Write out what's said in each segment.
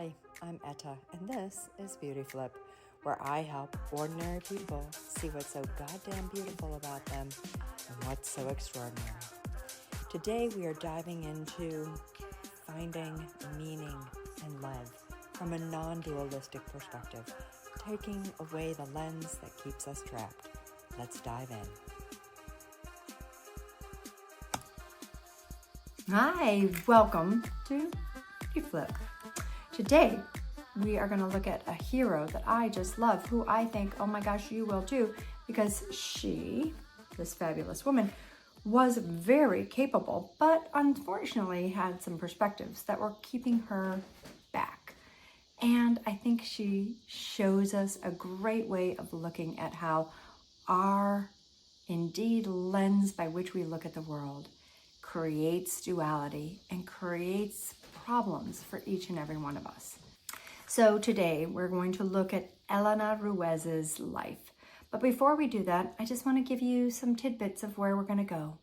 Hi, I'm Edda, and this is Beauty Flip, where I help ordinary people see what's so goddamn beautiful about them and what's so extraordinary. Today we are diving into finding meaning and love from a non-dualistic perspective, taking away the lens that keeps us trapped. Let's dive in. Hi, welcome to Beauty Flip. Today, we are going to look at a hero that I just love, who I think, oh my gosh, you will too, because she, this fabulous woman, was very capable, but unfortunately had some perspectives that were keeping her back. And I think she shows us a great way of looking at how our indeed lens by which we look at the world creates duality and creates problems for each and every one of us. So today we're going to look at Elena Ruiz's life. But before we do that, I just want to give you some tidbits of where we're going to go.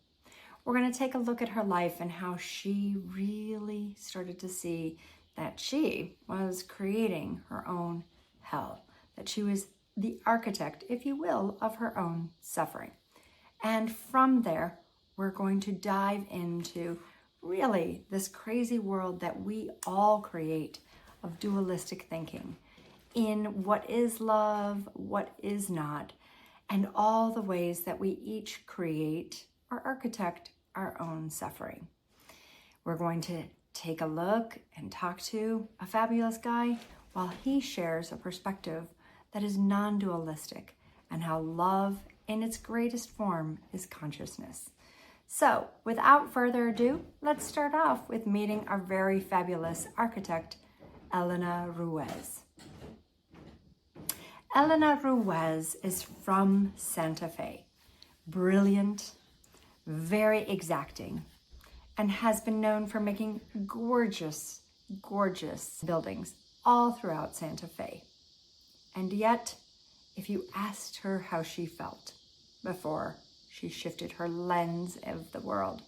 We're going to take a look at her life and how she really started to see that she was creating her own hell, that she was the architect, if you will, of her own suffering. And from there, we're going to dive into really this crazy world that we all create of dualistic thinking in what is love, what is not, and all the ways that we each create or architect our own suffering. We're going to take a look and talk to a fabulous guy while he shares a perspective that is non-dualistic and how love in its greatest form is consciousness. So, without further ado, let's start off with meeting our very fabulous architect, Elena Ruiz. Elena Ruiz is from Santa Fe, brilliant, very exacting, and has been known for making gorgeous, gorgeous buildings all throughout Santa Fe. And yet, if you asked her how she felt before she shifted her lens of the world,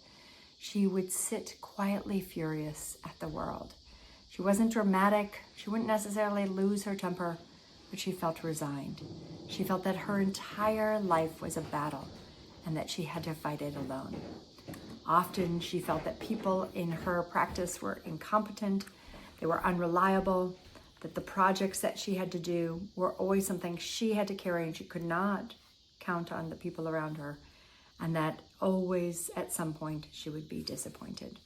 she would sit quietly furious at the world. She wasn't dramatic. She wouldn't necessarily lose her temper, but she felt resigned. She felt that her entire life was a battle and that she had to fight it alone. Often she felt that people in her practice were incompetent, they were unreliable, that the projects that she had to do were always something she had to carry and she could not count on the people around her, and that always at some point she would be disappointed.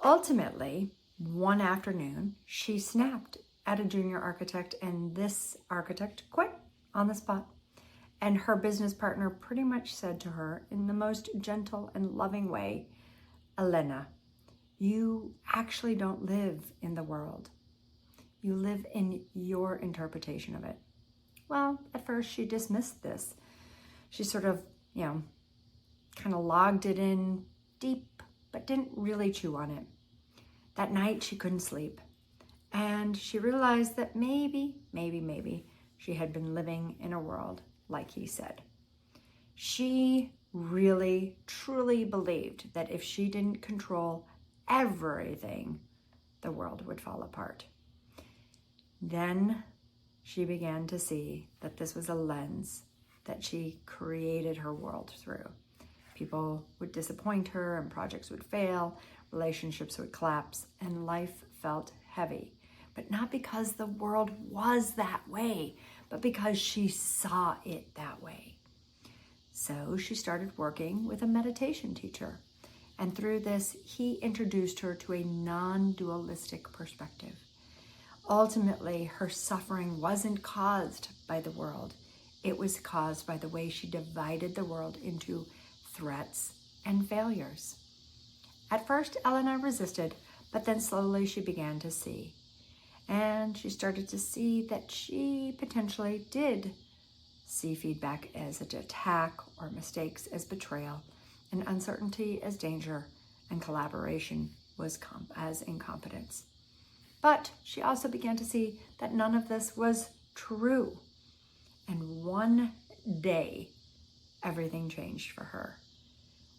Ultimately, one afternoon, she snapped at a junior architect, and this architect quit on the spot. And her business partner pretty much said to her in the most gentle and loving way, Elena, you actually don't live in the world. You live in your interpretation of it. Well, at first she dismissed this. She sort of, kind of logged it in deep, but didn't really chew on it. That night she couldn't sleep. And she realized that maybe she had been living in a world like he said. She really, truly believed that if she didn't control everything, the world would fall apart. Then she began to see that this was a lens that she created her world through. People would disappoint her and projects would fail, relationships would collapse, and life felt heavy. But not because the world was that way, but because she saw it that way. So she started working with a meditation teacher. And through this, he introduced her to a non-dualistic perspective. Ultimately, her suffering wasn't caused by the world. It was caused by the way she divided the world into threats and failures. At first, Elena resisted, but then slowly she began to see. And she started to see that she potentially did see feedback as an attack or mistakes as betrayal, and uncertainty as danger, and collaboration was as incompetence. But she also began to see that none of this was true. And one day, everything changed for her,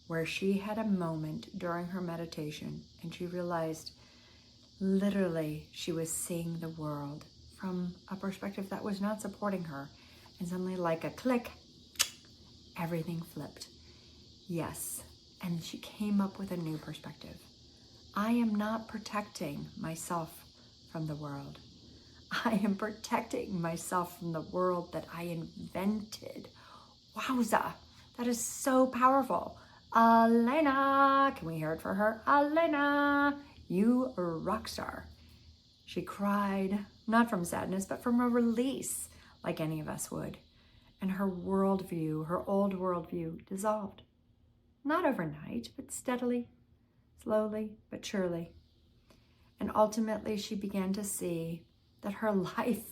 where she had a moment during her meditation and she realized Literally, she was seeing the world from a perspective that was not supporting her. And suddenly, like a click, everything flipped. Yes, and she came up with a new perspective. I am not protecting myself from the world. I am protecting myself from the world that I invented. Wowza, that is so powerful. Elena, can we hear it for her? Elena, you rock star. She cried, not from sadness, but from a release, like any of us would. And her worldview, her old worldview, dissolved. Not overnight, but steadily, slowly, but surely. And ultimately, she began to see that her life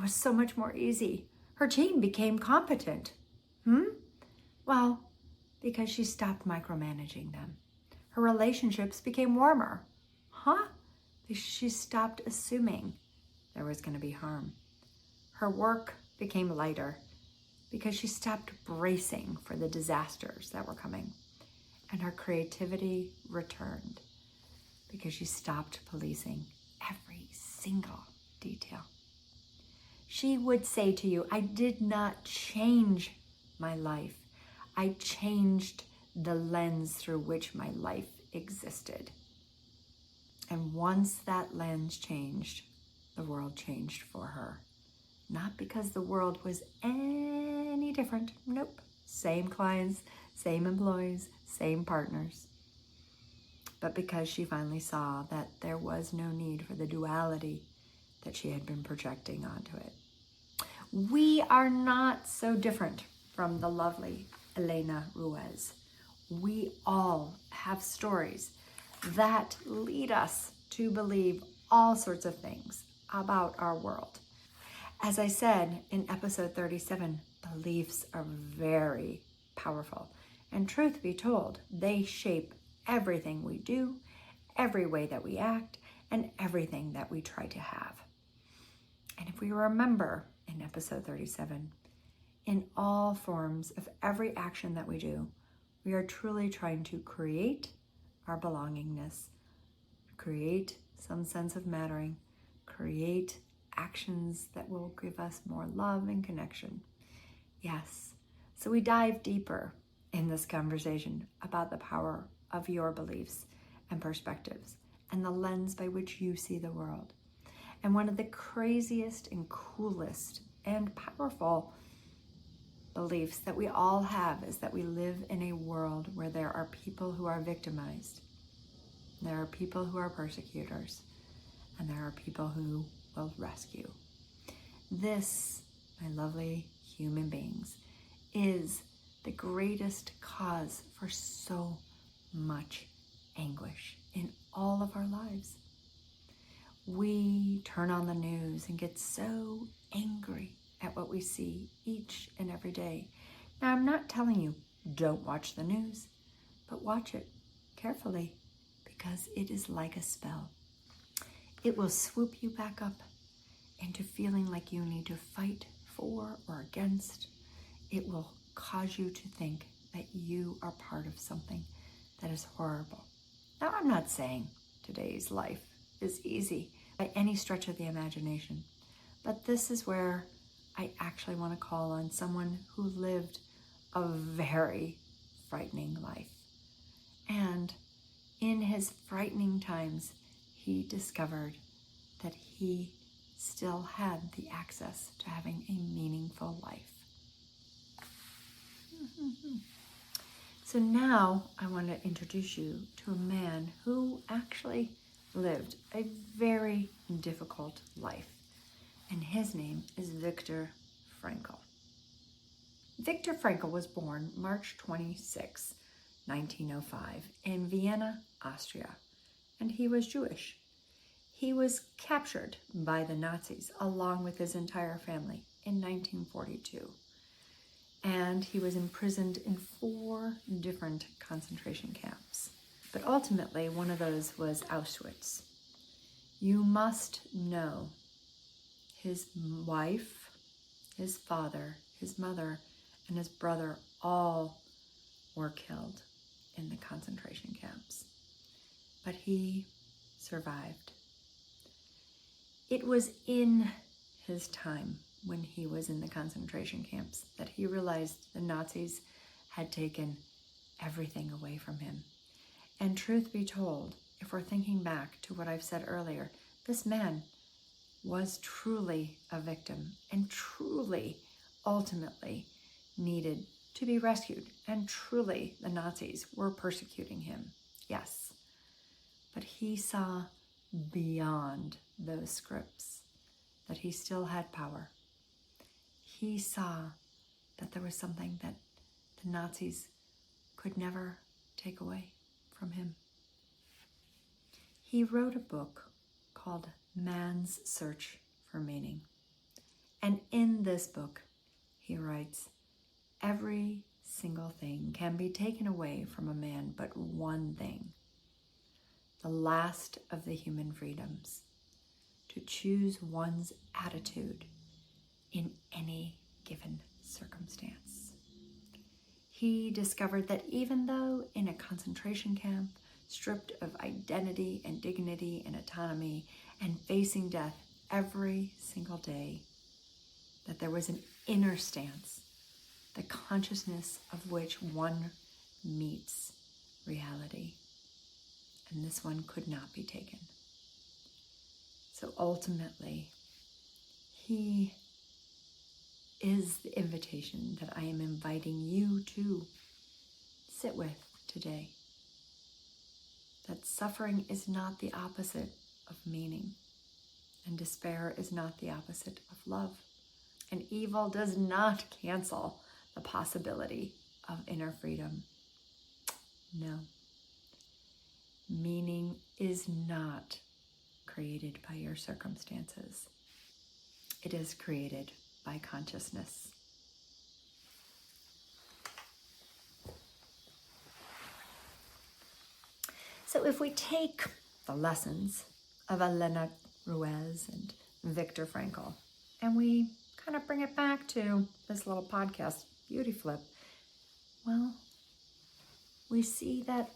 was so much more easy. Her team became competent. Well, because she stopped micromanaging them. Her relationships became warmer. Because she stopped assuming there was going to be harm. Her work became lighter because she stopped bracing for the disasters that were coming. And her creativity returned because she stopped policing every single detail. She would say to you, I did not change my life. I changed the lens through which my life existed. And once that lens changed, the world changed for her. Not because the world was any different. Nope. Same clients, same employees, same partners. But because she finally saw that there was no need for the duality that she had been projecting onto it. We are not so different from the lovely Elena Ruiz. We all have stories that lead us to believe all sorts of things about our world. As I said in episode 37, beliefs are very powerful. And truth be told, they shape everything we do, every way that we act, and everything that we try to have. And if we remember in episode 37, in all forms of every action that we do, we are truly trying to create our belongingness, create some sense of mattering, create actions that will give us more love and connection. Yes, so we dive deeper in this conversation about the power of your beliefs and perspectives and the lens by which you see the world. And one of the craziest and coolest and powerful beliefs that we all have is that we live in a world where there are people who are victimized, there are people who are persecutors, and there are people who will rescue. This, my lovely human beings, is the greatest cause for so much anguish in all of our lives. We turn on the news and get so angry at what we see each and every day. Now, I'm not telling you don't watch the news, but watch it carefully because it is like a spell. It will swoop you back up into feeling like you need to fight for or against. It will cause you to think that you are part of something that is horrible. Now, I'm not saying today's life is easy by any stretch of the imagination, but this is where I actually want to call on someone who lived a very frightening life. And in his frightening times, he discovered that he still had the access to having a meaningful life. So now I want to introduce you to a man who actually lived a very difficult life. And his name is Viktor Frankl. Viktor Frankl was born March 26, 1905 in Vienna, Austria, and he was Jewish. He was captured by the Nazis along with his entire family in 1942. And he was imprisoned in 4 different concentration camps. But ultimately, one of those was Auschwitz. You must know his wife, his father, his mother, and his brother all were killed in the concentration camps. But he survived. It was in his time when he was in the concentration camps that he realized the Nazis had taken everything away from him. And truth be told, if we're thinking back to what I've said earlier, this man was truly a victim and truly, ultimately needed to be rescued. And truly, the Nazis were persecuting him. Yes. But he saw beyond those scripts, that he still had power. He saw that there was something that the Nazis could never take away from him. He wrote a book called Man's Search for Meaning. And in this book, he writes, every single thing can be taken away from a man but one thing, the last of the human freedoms, to choose one's attitude in any given circumstance. He discovered that even though in a concentration camp, stripped of identity and dignity and autonomy and facing death every single day, that there was an inner stance, the consciousness of which one meets reality. And this one could not be taken. So ultimately, he is the invitation that I am inviting you to sit with today. That suffering is not the opposite of meaning, and despair is not the opposite of love. And evil does not cancel the possibility of inner freedom. No. Meaning is not created by your circumstances. It is created by consciousness. So if we take the lessons of Elena Ruiz and Viktor Frankl, and we kind of bring it back to this little podcast, Beauty Flip, well, we see that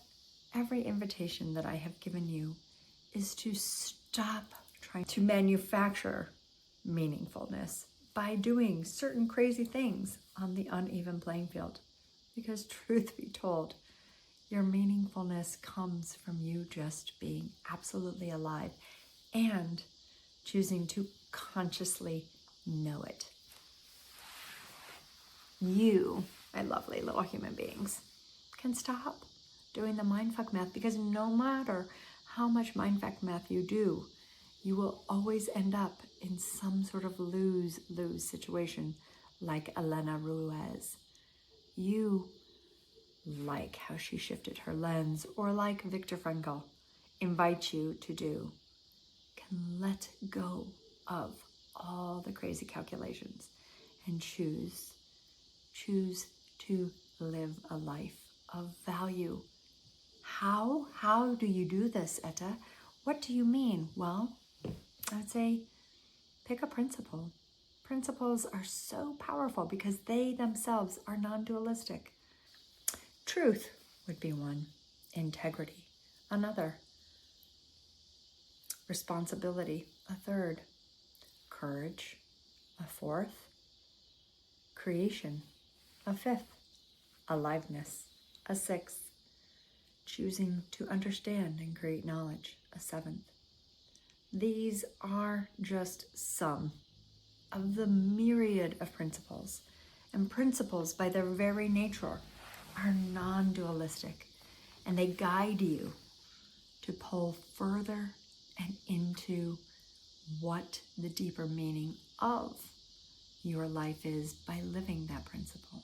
every invitation that I have given you is to stop trying to manufacture meaningfulness by doing certain crazy things on the uneven playing field. Because truth be told, your meaningfulness comes from you just being absolutely alive and choosing to consciously know it. You, my lovely little human beings, can stop doing the mindfuck math, because no matter how much mindfuck math you do, you will always end up in some sort of lose-lose situation like Elena Ruiz. You, like how she shifted her lens, or like Viktor Frankl invites you to do, can let go of all the crazy calculations and choose to live a life of value. How do you do this, Edda? What do you mean? Well, I would say pick a principle. Principles are so powerful because they themselves are non-dualistic. Truth would be one. Integrity, another. Responsibility, a third. Courage, a fourth. Creation, a fifth. Aliveness, a sixth. Choosing to understand and create knowledge, a seventh. These are just some of the myriad of principles. And principles, by their very nature, are non-dualistic. And they guide you to pull further and into what the deeper meaning of your life is by living that principle.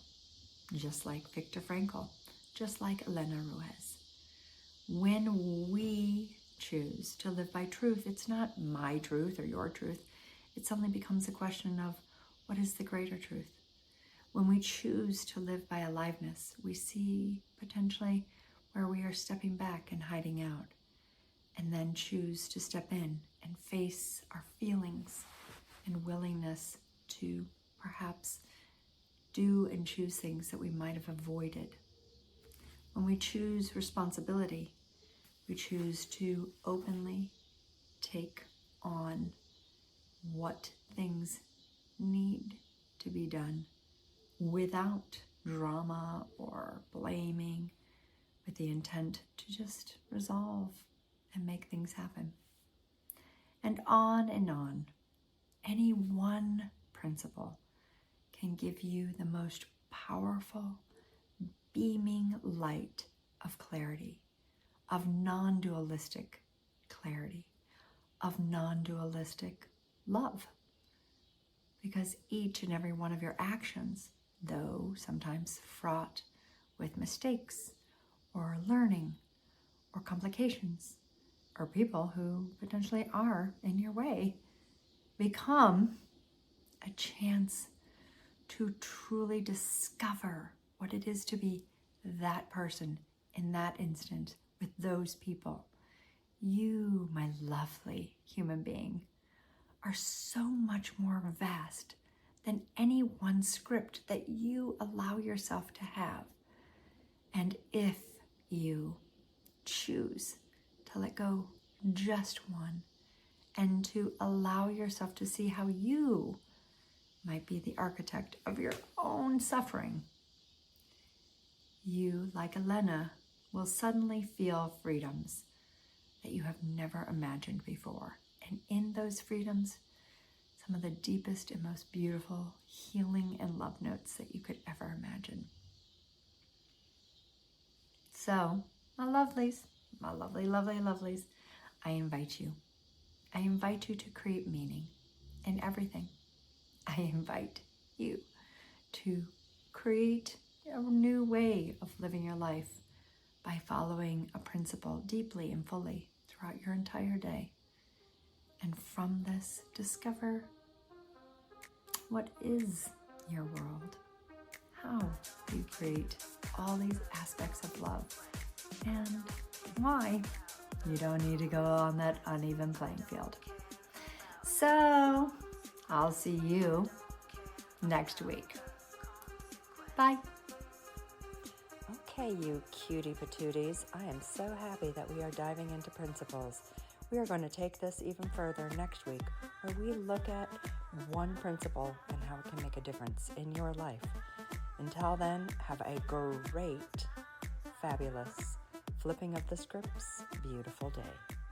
Just like Viktor Frankl, just like Elena Ruiz. When we choose to live by truth, it's not my truth or your truth. It suddenly becomes a question of what is the greater truth. When we choose to live by aliveness, we see potentially where we are stepping back and hiding out, and then choose to step in and face our feelings and willingness to perhaps do and choose things that we might have avoided. When we choose responsibility, we choose to openly take on what things need to be done without drama or blaming, with the intent to just resolve and make things happen. And on and on. Any one principle can give you the most powerful, beaming light of clarity, of non-dualistic clarity, of non-dualistic love. Because each and every one of your actions, though sometimes fraught with mistakes or learning or complications or people who potentially are in your way, become a chance to truly discover what it is to be that person in that instant with those people. You, my lovely human being, are so much more vast than any one script that you allow yourself to have. And if you choose to let go just one and to allow yourself to see how you might be the architect of your own suffering, you, like Elena, will suddenly feel freedoms that you have never imagined before. And in those freedoms, some of the deepest and most beautiful healing and love notes that you could ever imagine. So, my lovelies, my lovely, lovely, lovelies, I invite you. I invite you to create meaning in everything. I invite you to create a new way of living your life by following a principle deeply and fully throughout your entire day. And from this, discover what is your world. How do you create all these aspects of love? And why you don't need to go on that uneven playing field. So, I'll see you next week. Bye. Okay, you cutie patooties, I am so happy that we are diving into principles. We are going to take this even further next week, where we look at one principle and how it can make a difference in your life. Until then, have a great, fabulous, flipping of the scripts, beautiful day.